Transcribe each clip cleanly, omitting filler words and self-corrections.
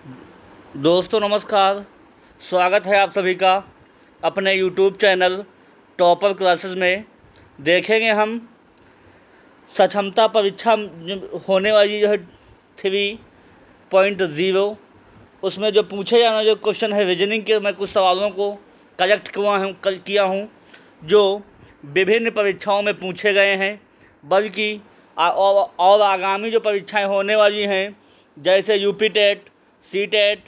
दोस्तों नमस्कार। स्वागत है आप सभी का अपने यूट्यूब चैनल टॉपर क्लासेस में। देखेंगे हम सक्षमता परीक्षा होने वाली जो है 3.0, उसमें जो पूछे जाना जो क्वेश्चन है रीजनिंग के, मैं कुछ सवालों को कलेक्ट किया हूँ जो विभिन्न परीक्षाओं में पूछे गए हैं, बल्कि और आगामी जो परीक्षाएं होने वाली हैं जैसे UP TET, C TET,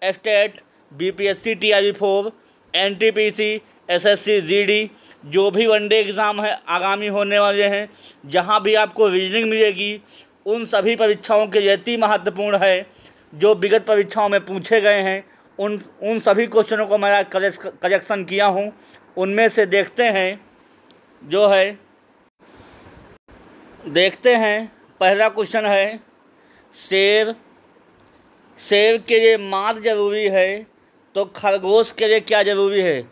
F TET, BPSC TRE4, NTPC, SSC, GD, जो भी वनडे एग्ज़ाम है आगामी होने वाले हैं, जहां भी आपको रीजनिंग मिलेगी, उन सभी परीक्षाओं के लिए इतनी महत्वपूर्ण है जो विगत परीक्षाओं में पूछे गए हैं। उन सभी क्वेश्चनों को मैं कलेक्शन किया हूं। उनमें से देखते हैं पहला क्वेश्चन है शेर के लिए मांस ज़रूरी है तो खरगोश के लिए क्या ज़रूरी है?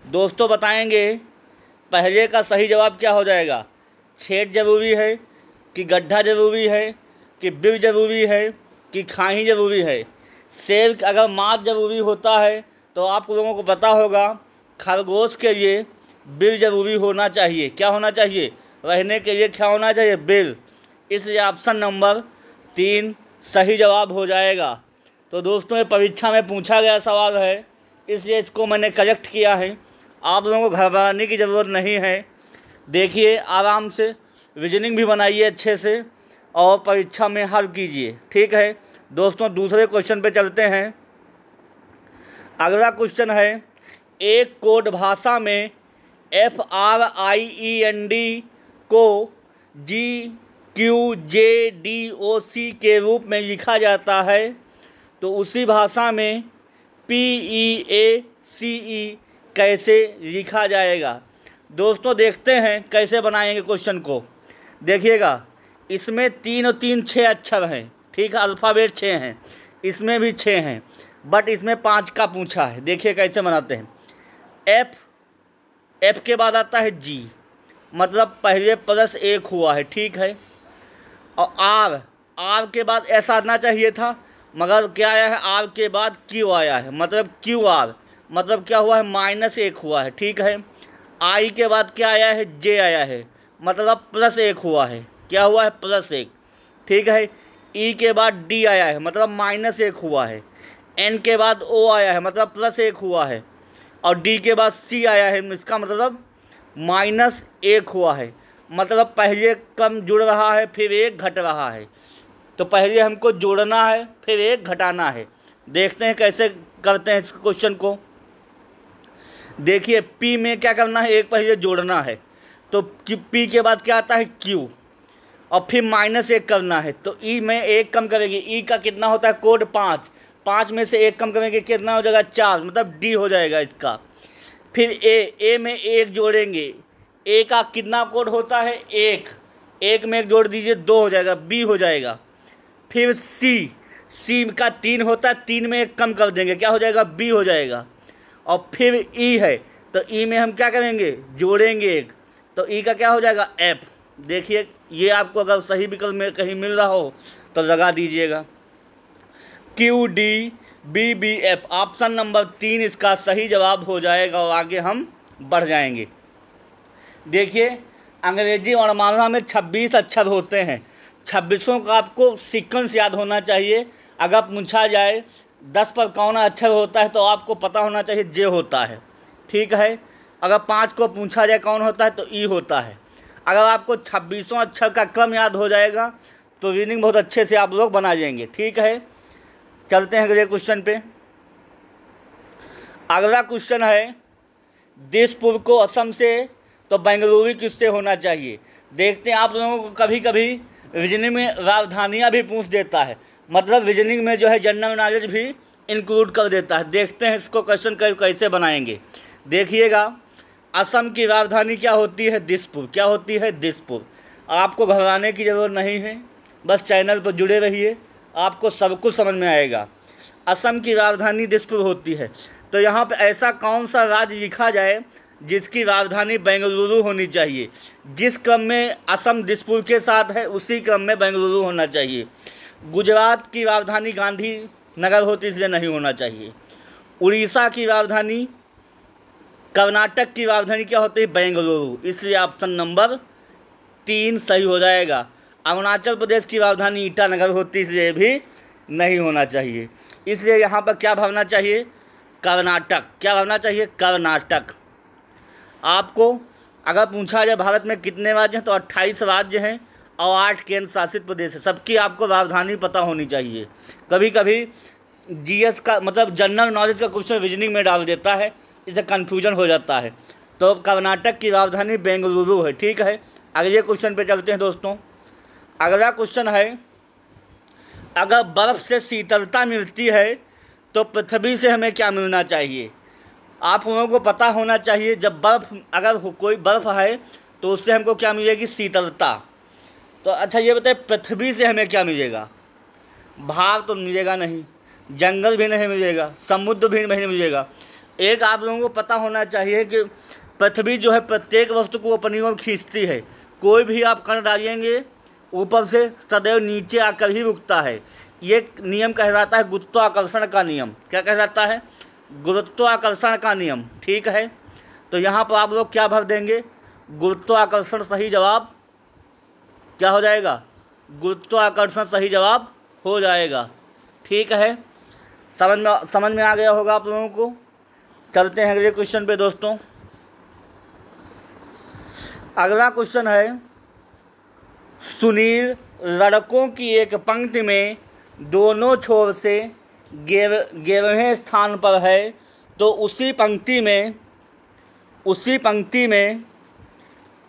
दोस्तों बताएंगे पहले का सही जवाब क्या हो जाएगा। छेद ज़रूरी है कि गड्ढा ज़रूरी है कि बिल ज़रूरी है कि खाई ज़रूरी है? शेर अगर मांस ज़रूरी होता है तो आप लोगों को पता होगा खरगोश के लिए बिल ज़रूरी होना चाहिए। क्या होना चाहिए? रहने के लिए क्या होना चाहिए? बिल। इसलिए ऑप्शन नंबर 3 सही जवाब हो जाएगा। तो दोस्तों ये परीक्षा में पूछा गया सवाल है, इसलिए इसको मैंने कलेक्ट किया है। आप लोगों को घबराने की ज़रूरत नहीं है। देखिए आराम से रीजनिंग भी बनाइए अच्छे से और परीक्षा में हल कीजिए, ठीक है। दोस्तों दूसरे क्वेश्चन पे चलते हैं। अगला क्वेश्चन है एक कोड भाषा में FRIEND को GQJDOC के रूप में लिखा जाता है, तो उसी भाषा में PEACE कैसे लिखा जाएगा? दोस्तों देखते हैं कैसे बनाएंगे क्वेश्चन को। देखिएगा इसमें 3 और 3 6 अक्षर हैं, ठीक है। अल्फ़ाबेट 6 हैं, इसमें भी 6 हैं, बट इसमें 5 का पूछा है। देखिए कैसे बनाते हैं। F के बाद आता है G, मतलब पहले +1 हुआ है, ठीक है। और R के बाद ऐसा आना चाहिए था, मगर क्या आया है? R के बाद Q आया है, मतलब QR, मतलब क्या हुआ है? -1 हुआ है, ठीक है। I के बाद क्या आया है? J आया है, मतलब +1 हुआ है। क्या हुआ है? +1, ठीक है। E के बाद D आया है, मतलब -1 हुआ है। N के बाद O आया है, मतलब +1 हुआ है। और D के बाद C आया है, इसका मतलब -1 हुआ है। मतलब पहले कम जुड़ रहा है, फिर 1 घट रहा है। तो पहले हमको जोड़ना है, फिर 1 घटाना है। देखते हैं कैसे करते हैं इस क्वेश्चन को। देखिए P में क्या करना है? 1 पहले जोड़ना है, तो P के बाद क्या आता है? Q, और फिर -1 करना है। तो E में 1 कम करेंगे। E का कितना होता है? कोड 5 में से 1 कम करेंगे, कितना हो जाएगा? 4, मतलब D हो जाएगा इसका। फिर A में 1 जोड़ेंगे। A का कितना कोड होता है? 1 में 1 जोड़ दीजिए, 2 हो जाएगा, B हो जाएगा। फिर C का 3 होता है, 3 में 1 कम कर देंगे, क्या हो जाएगा? B हो जाएगा। और फिर E है, तो E में हम क्या करेंगे? जोड़ेंगे 1, तो E का क्या हो जाएगा? F। देखिए ये आपको अगर सही विकल्प में कहीं मिल रहा हो तो लगा दीजिएगा। QDBBF ऑप्शन नंबर 3 इसका सही जवाब हो जाएगा। और आगे हम बढ़ जाएंगे। देखिए अंग्रेजी और वर्णमाला में 26 अक्षर होते हैं। 26 का आपको सीक्वेंस याद होना चाहिए। अगर पूछा जाए 10 पर कौन अक्षर होता है तो आपको पता होना चाहिए J होता है, ठीक है। अगर 5 को पूछा जाए कौन होता है तो E होता है। अगर आपको 26 अक्षर का क्रम याद हो जाएगा तो रीडिंग बहुत अच्छे से आप लोग बना जाएंगे, ठीक है। चलते हैं अगले क्वेश्चन पे। अगला क्वेश्चन है दिसपुर को असम से तो बेंगलुरु किससे होना चाहिए? देखते हैं आप लोगों को कभी कभी रीजनिंग में राजधानियाँ भी पूछ देता है, मतलब रीजनिंग में जो है जनरल नॉलेज भी इंक्लूड कर देता है। देखते हैं इसको क्वेश्चन कैसे बनाएंगे। देखिएगा असम की राजधानी क्या होती है? दिसपुर। क्या होती है? दिसपुर। आपको घबराने की ज़रूरत नहीं है, बस चैनल पर जुड़े रहिए, आपको सब कुछ समझ में आएगा। असम की राजधानी दिसपुर होती है। तो यहाँ पे ऐसा कौन सा राज्य लिखा जाए जिसकी राजधानी बेंगलुरु होनी चाहिए? जिस क्रम में असम दिसपुर के साथ है उसी क्रम में बेंगलुरु होना चाहिए। गुजरात की राजधानी नगर होती इसलिए नहीं होना चाहिए। उड़ीसा की राजधानी, कर्नाटक की राजधानी क्या होती है? बेंगलुरु, इसलिए ऑप्शन नंबर 3 सही हो जाएगा। अरुणाचल प्रदेश की राजधानी ईटानगर होती इसलिए भी नहीं होना चाहिए। इसलिए यहाँ पर क्या भरना चाहिए? कर्नाटक। क्या भरना चाहिए? कर्नाटक। आपको अगर पूछा जाए भारत में कितने राज्य हैं तो 28 राज्य हैं और 8 केंद्र शासित प्रदेश है। सबकी आपको राजधानी पता होनी चाहिए। कभी कभी जीएस का मतलब जनरल नॉलेज का क्वेश्चन रीजनिंग में डाल देता है, इससे कन्फ्यूजन हो जाता है। तो कर्नाटक की राजधानी बेंगलुरु है। ठीक है, अगले क्वेश्चन पे चलते हैं दोस्तों। अगला क्वेश्चन है, अगर बर्फ़ से शीतलता मिलती है तो पृथ्वी से हमें क्या मिलना चाहिए? आप लोगों को पता होना चाहिए, जब अगर कोई बर्फ़ है तो उससे हमको क्या मिलेगी? शीतलता। तो अच्छा ये बताइए, पृथ्वी से हमें क्या मिलेगा? भार तो मिलेगा नहीं, जंगल भी नहीं मिलेगा, समुद्र भी नहीं मिलेगा। एक आप लोगों को पता होना चाहिए कि पृथ्वी जो है प्रत्येक वस्तु को अपनी ओर खींचती है। कोई भी आप कण डालेंगे ऊपर से सदैव नीचे आकर ही रुकता है। ये नियम कहलाता है गुरुत्वाकर्षण का नियम। क्या कहलाता है? गुरुत्वाकर्षण का नियम। ठीक है, तो यहाँ पर आप लोग क्या भर देंगे? गुरुत्वाकर्षण सही जवाब क्या हो जाएगा? गुरुत्वाकर्षण सही जवाब हो जाएगा। ठीक है, समझ में आ गया होगा आप लोगों को। चलते हैं अगले क्वेश्चन पे दोस्तों। अगला क्वेश्चन है, सुनील लड़कों की एक पंक्ति में दोनों छोर से 11वें स्थान पर है, तो उसी पंक्ति में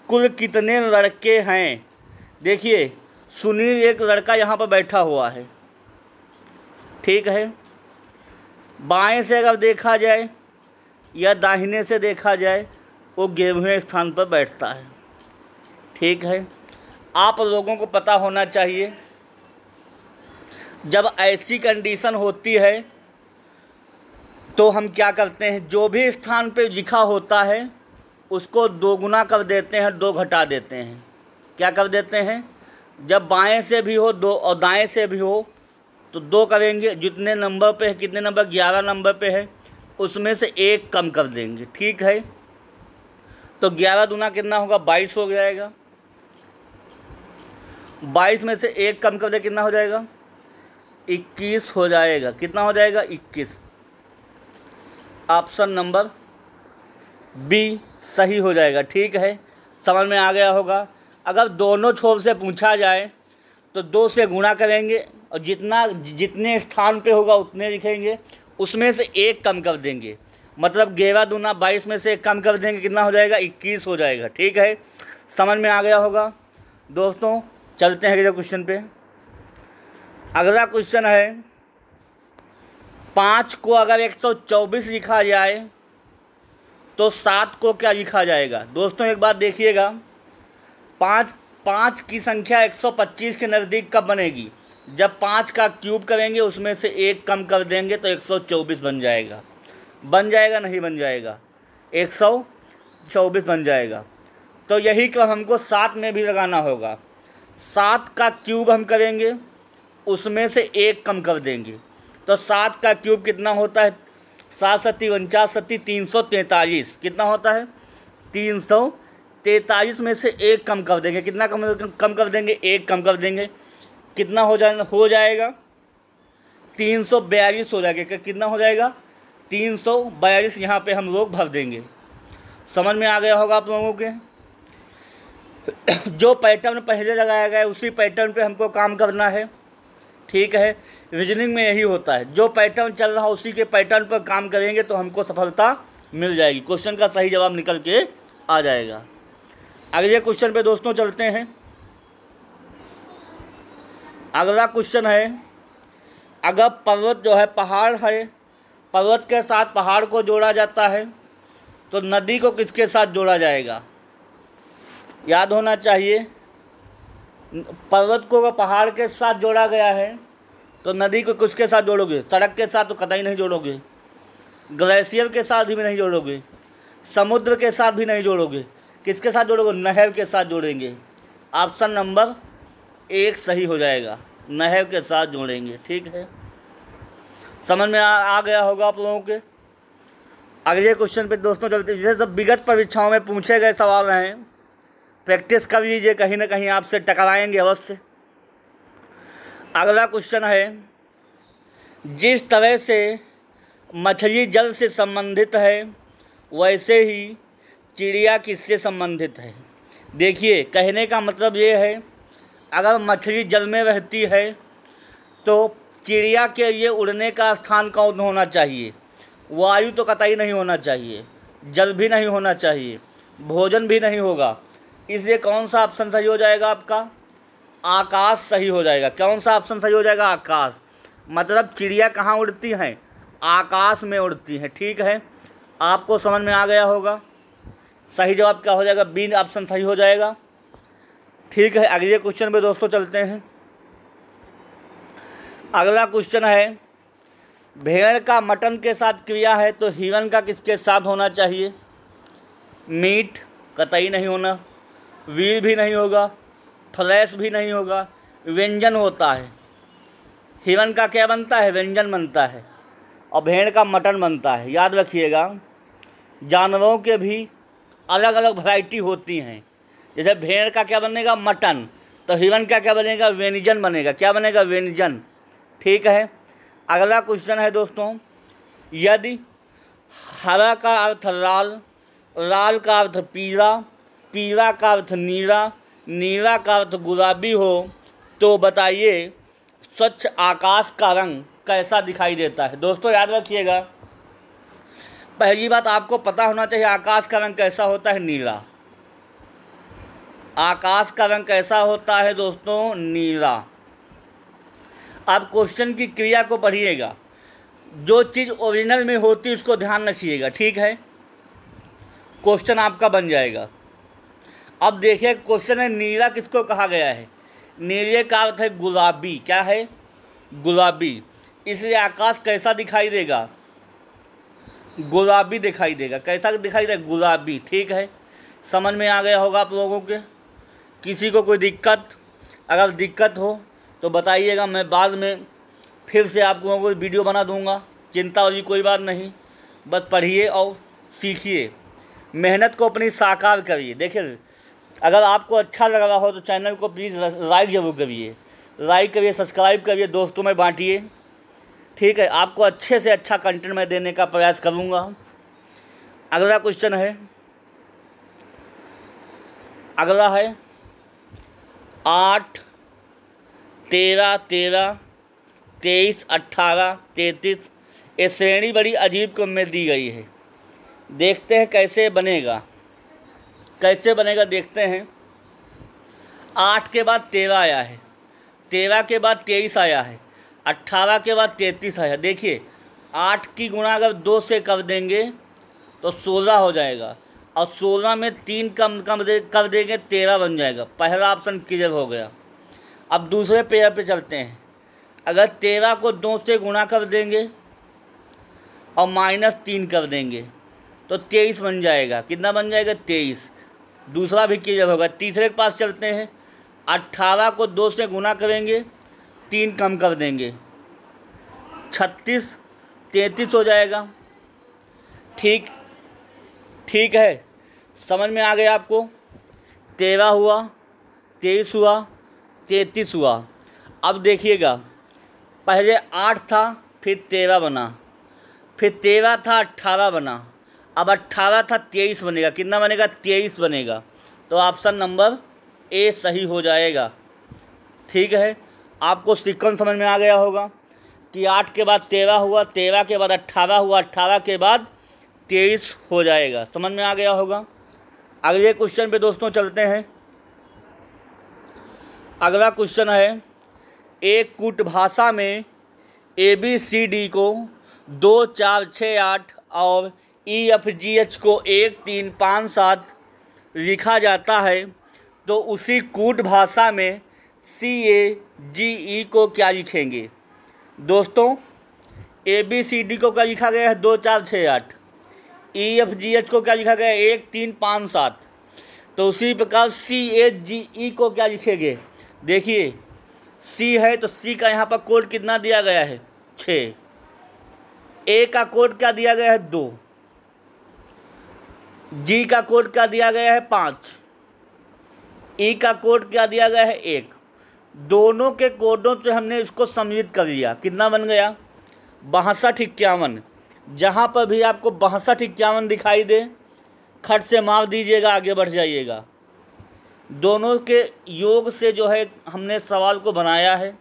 कुल कितने लड़के हैं? देखिए, सुनील एक लड़का यहाँ पर बैठा हुआ है। ठीक है, बाएं से अगर देखा जाए या दाहिने से देखा जाए, वो 11वें स्थान पर बैठता है। ठीक है, आप लोगों को पता होना चाहिए, जब ऐसी कंडीशन होती है तो हम क्या करते हैं? जो भी स्थान पे लिखा होता है उसको 2 गुना कर देते हैं, 2 घटा देते हैं। क्या कर देते हैं? जब बाएं से भी हो 2 और दाएं से भी हो तो 2 करेंगे। जितने नंबर पे है, कितने नंबर? 11 नंबर पे है, उसमें से 1 कम कर देंगे। ठीक है, तो 11 दूना कितना होगा? 22 हो जाएगा। 22 में से 1 कम कर दे, कितना हो जाएगा? 21 हो जाएगा। कितना हो जाएगा? 21। ऑप्शन नंबर बी सही हो जाएगा। ठीक है, समझ में आ गया होगा। अगर दोनों छोर से पूछा जाए तो 2 से गुणा करेंगे और जितने स्थान पे होगा उतने लिखेंगे, उसमें से 1 कम कर देंगे। मतलब 11 दूना 22 में से 1 कम कर देंगे, कितना हो जाएगा? 21 हो जाएगा। ठीक है, समझ में आ गया होगा दोस्तों। चलते हैं अगले क्वेश्चन पे। अगला क्वेश्चन है, 5 को अगर 124 लिखा जाए तो 7 को क्या लिखा जाएगा? दोस्तों एक बात देखिएगा, 5 की संख्या 125 के नज़दीक कब बनेगी? जब 5 का क्यूब करेंगे, उसमें से 1 कम कर देंगे तो 124 बन जाएगा। बन जाएगा नहीं बन जाएगा? 124 बन जाएगा। तो यही क्रम हमको 7 में भी लगाना होगा। 7 का क्यूब हम करेंगे, उसमें से 1 कम कर देंगे। तो 7 का क्यूब कितना होता है? 7 सत्ती 49 सत्ती 343। कितना होता है? 343 में से 1 कम कर देंगे। कितना कम कर देंगे? 1 कम कर देंगे। कितना हो जाएगा? 342 हो जाएगा। कितना हो जाएगा? 342 यहाँ पे हम लोग भर देंगे। समझ में आ गया होगा आप लोगों के। जो पैटर्न पहले लगाया गया है उसी पैटर्न पे हमको काम करना है। ठीक है, रीजनिंग में यही होता है, जो पैटर्न चल रहा है उसी के पैटर्न पर काम करेंगे तो हमको सफलता मिल जाएगी। क्वेश्चन का सही जवाब निकल के आ जाएगा। अगले क्वेश्चन पे दोस्तों चलते हैं। अगला क्वेश्चन है, अगर पर्वत जो है पहाड़ है, पर्वत के साथ पहाड़ को जोड़ा जाता है तो नदी को किसके साथ जोड़ा जाएगा? याद होना चाहिए, पर्वत को अगर पहाड़ के साथ जोड़ा गया है तो नदी को किसके साथ जोड़ोगे? सड़क के साथ तो कतई नहीं जोड़ोगे, ग्लेशियर के साथ भी नहीं जोड़ोगे, समुद्र के साथ भी नहीं जोड़ोगे। किसके साथ जोड़ोगे? नहर के साथ जोड़ेंगे। ऑप्शन नंबर 1 सही हो जाएगा, नहर के साथ जोड़ेंगे। ठीक है, समझ में आ गया होगा आप लोगों के। अगले क्वेश्चन पे दोस्तों चलते, जैसे सब विगत परीक्षाओं में पूछे गए सवाल हैं, प्रैक्टिस कर लीजिए, कहीं ना कहीं आपसे टकराएंगे अवश्य। अगला क्वेश्चन है, जिस तरह से मछली जल से संबंधित है वैसे ही चिड़िया किससे संबंधित है। देखिए, कहने का मतलब ये है, अगर मछली जल में रहती है तो चिड़िया के लिए उड़ने का स्थान कौन होना चाहिए। वायु तो कतई नहीं होना चाहिए, जल भी नहीं होना चाहिए, भोजन भी नहीं होगा, इसलिए कौन सा ऑप्शन सही हो जाएगा आपका, आकाश सही हो जाएगा। कौन सा ऑप्शन सही हो जाएगा, आकाश। मतलब चिड़िया कहाँ उड़ती हैं, आकाश में उड़ती हैं। ठीक है, आपको समझ में आ गया होगा। सही जवाब क्या हो जाएगा, बी ऑप्शन सही हो जाएगा। ठीक है, अगले क्वेश्चन पे दोस्तों चलते हैं। अगला क्वेश्चन है, भेड़ का मटन के साथ क्रिया है तो हिरन का किसके साथ होना चाहिए। मीट कतई नहीं होना, वीर भी नहीं होगा, फ्लैश भी नहीं होगा, व्यंजन होता है। हिरन का क्या बनता है, व्यंजन बनता है, और भेड़ का मटन बनता है। याद रखिएगा, जानवरों के भी अलग अलग वैरायटी होती हैं। जैसे भेड़ का क्या बनेगा, मटन, तो हिरन का क्या बनेगा, व्यंजन बनेगा। क्या बनेगा, व्यंजन। ठीक है, अगला क्वेश्चन है दोस्तों, यदि हरा का अर्थ लाल, लाल का अर्थ पीला, पीला का अर्थ नीला, नीला का अर्थ गुलाबी हो तो बताइए स्वच्छ आकाश का रंग कैसा दिखाई देता है। दोस्तों याद रखिएगा, पहली बात आपको पता होना चाहिए आकाश का रंग कैसा होता है, नीला। आकाश का रंग कैसा होता है दोस्तों, नीला। आप क्वेश्चन की क्रिया को पढ़िएगा, जो चीज़ ओरिजिनल में होती है उसको ध्यान रखिएगा। ठीक है, क्वेश्चन आपका बन जाएगा। अब देखिए क्वेश्चन है, नीला किसको कहा गया है। नीले का अर्थ है गुलाबी। क्या है, गुलाबी। इसलिए आकाश कैसा दिखाई देगा, गुलाबी दिखाई देगा। कैसा दिखाई देगा, गुलाबी। ठीक है, समझ में आ गया होगा आप लोगों के। किसी को कोई दिक्कत, अगर दिक्कत हो तो बताइएगा, मैं बाद में फिर से आप लोगों को वीडियो बना दूंगा। चिंता वाली कोई बात नहीं, बस पढ़िए और सीखिए, मेहनत को अपनी साकार करिए। देखिए, अगर आपको अच्छा लग रहा हो तो चैनल को प्लीज़ लाइक ज़रूर करिए, लाइक करिए, सब्सक्राइब करिए, दोस्तों में बांटिए। ठीक है, आपको अच्छे से अच्छा कंटेंट मैं देने का प्रयास करूँगा। अगला क्वेश्चन है, अगला है 8, 13, 13, 23, 18, 33। ये श्रेणी बड़ी अजीब क्रम में दी गई है। देखते हैं कैसे बनेगा, कैसे बनेगा देखते हैं। 8 के बाद 13 आया है, 13 के बाद 23 आया है, 18 के बाद 33 आया। देखिए 8 की गुणा अगर 2 से कर देंगे तो 16 हो जाएगा, और 16 में 3 कम कर देंगे, 13 बन जाएगा। पहला ऑप्शन क्लियर हो गया। अब दूसरे पेयर पे चलते हैं। अगर 13 को 2 से गुणा कर देंगे और -3 कर देंगे तो 23 बन जाएगा। कितना बन जाएगा, 23। दूसरा भी क्लियर होगा। तीसरे के पास चलते हैं। 18 को 2 से गुणा करेंगे, 3 कम कर देंगे, 36, 33 हो जाएगा। ठीक है, समझ में आ गया आपको। 13 हुआ, 23 हुआ, 33 हुआ। अब देखिएगा, पहले 8 था, फिर 13 बना, फिर 13 था, 18 बना, अब 18 था, 23 बनेगा। कितना बनेगा, 23 बनेगा। तो ऑप्शन नंबर ए सही हो जाएगा। ठीक है, आपको सीक्वेंस समझ में आ गया होगा कि 8 के बाद 13 हुआ, 13 के बाद 18 हुआ, 18 के बाद 23 हो जाएगा। समझ में आ गया होगा। अगले क्वेश्चन पे दोस्तों चलते हैं। अगला क्वेश्चन है, एक कूट भाषा में ABCD को 2, 4, 6, 8 और EFGH को 1, 3, 5, 7 लिखा जाता है तो उसी कूट भाषा में CAGE को क्या लिखेंगे। दोस्तों ABCD को क्या लिखा गया है, 2, 4, 6, 8। EFGH को क्या लिखा गया है, 1, 3, 5, 7। तो उसी प्रकार CAGE को क्या लिखेंगे। देखिए C है तो C का यहाँ पर कोड कितना दिया गया है, 6। ए का कोड क्या दिया गया है 2, जी का कोड क्या दिया गया है 5, ई का कोड क्या दिया गया है 1। दोनों के कोडों से हमने इसको सम्मिलित कर लिया। कितना बन गया? 6251। जहाँ पर भी आपको 6251 दिखाई दे, खट से मार दीजिएगा, आगे बढ़ जाइएगा। दोनों के योग से जो है हमने सवाल को बनाया है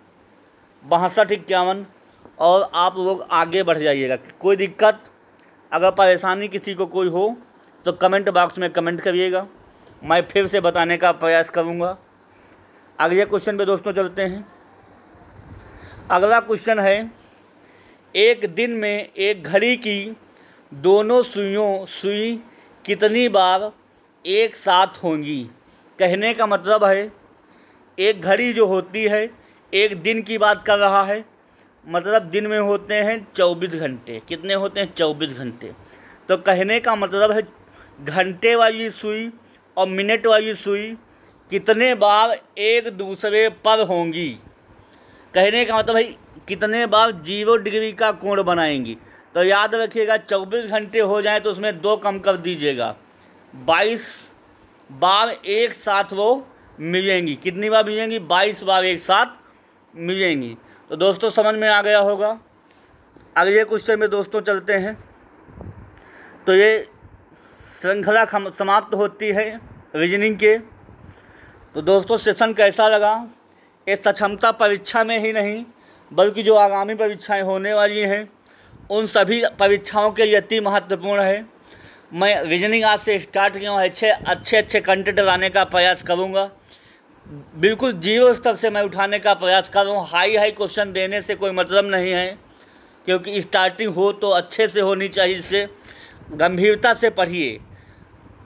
6251, और आप लोग आगे बढ़ जाइएगा। कोई दिक्कत, अगर परेशानी किसी को कोई हो तो कमेंट बॉक्स में कमेंट करिएगा, मैं फिर से बताने का प्रयास करूँगा। अगले क्वेश्चन पे दोस्तों चलते हैं। अगला क्वेश्चन है, एक दिन में एक घड़ी की दोनों सुई कितनी बार एक साथ होंगी? कहने का मतलब है एक घड़ी जो होती है एक दिन की बात कर रहा है, मतलब दिन में होते हैं 24 घंटे। कितने होते हैं? 24 घंटे। तो कहने का मतलब है घंटे वाली सुई और मिनट वाली सुई कितने बार एक दूसरे पर होंगी। कहने का मतलब है कितने बार 0 डिग्री का कोण बनाएंगी। तो याद रखिएगा 24 घंटे हो जाए तो उसमें 2 कम कर दीजिएगा, 22 बार एक साथ वो मिलेंगी। कितनी बार मिलेंगी? 22 बार एक साथ मिलेंगी। तो दोस्तों समझ में आ गया होगा। अगले क्वेश्चन में दोस्तों चलते हैं। तो ये श्रृंखला समाप्त होती है रीजनिंग के। तो दोस्तों सेशन कैसा लगा? ये सक्षमता परीक्षा में ही नहीं बल्कि जो आगामी परीक्षाएं होने वाली हैं उन सभी परीक्षाओं के लिए अति महत्वपूर्ण है। मैं रीजनिंग आज से स्टार्ट किया हूँ, अच्छे कंटेंट लाने का प्रयास करूँगा। बिल्कुल 0 स्तर से मैं उठाने का प्रयास कर रहा हूँ। हाई क्वेश्चन देने से कोई मतलब नहीं है, क्योंकि स्टार्टिंग हो तो अच्छे से होनी चाहिए। इससे गंभीरता से पढ़िए,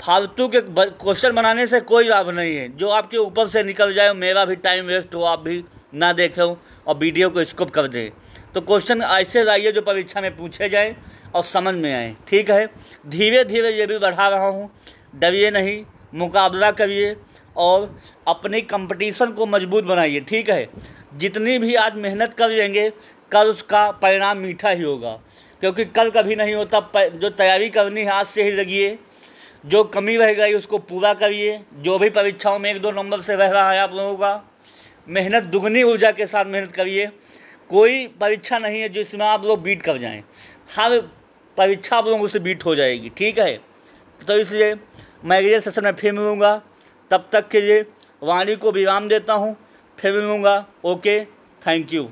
फालतू के क्वेश्चन बनाने से कोई लाभ नहीं है। जो आपके ऊपर से निकल जाए, मेरा भी टाइम वेस्ट हो, आप भी ना देखें और वीडियो को स्किप कर दें। तो क्वेश्चन ऐसे लाइए जो परीक्षा में पूछे जाए और समझ में आए। ठीक है, धीरे धीरे ये भी बढ़ा रहा हूँ, डरिए नहीं, मुकाबला करिए और अपनी कंपटीशन को मजबूत बनाइए। ठीक है, जितनी भी आज मेहनत कर लेंगे कल उसका परिणाम मीठा ही होगा, क्योंकि कल कभी नहीं होता। जो तैयारी करनी है आज से ही लगिए, जो कमी रह गई उसको पूरा करिए। जो भी परीक्षाओं में 1-2 नंबर से रह रहा है आप लोगों का, मेहनत दुगनी ऊर्जा के साथ मेहनत करिए। कोई परीक्षा नहीं है जिसमें आप लोग बीट कर जाएं, हर परीक्षा आप लोगों से बीट हो जाएगी। ठीक है, तो इसलिए मैं अगले सेशन में फिर मिलूँगा। तब तक के लिए वाणी को विराम देता हूँ, फिर मिलूँगा। Okay, thank you.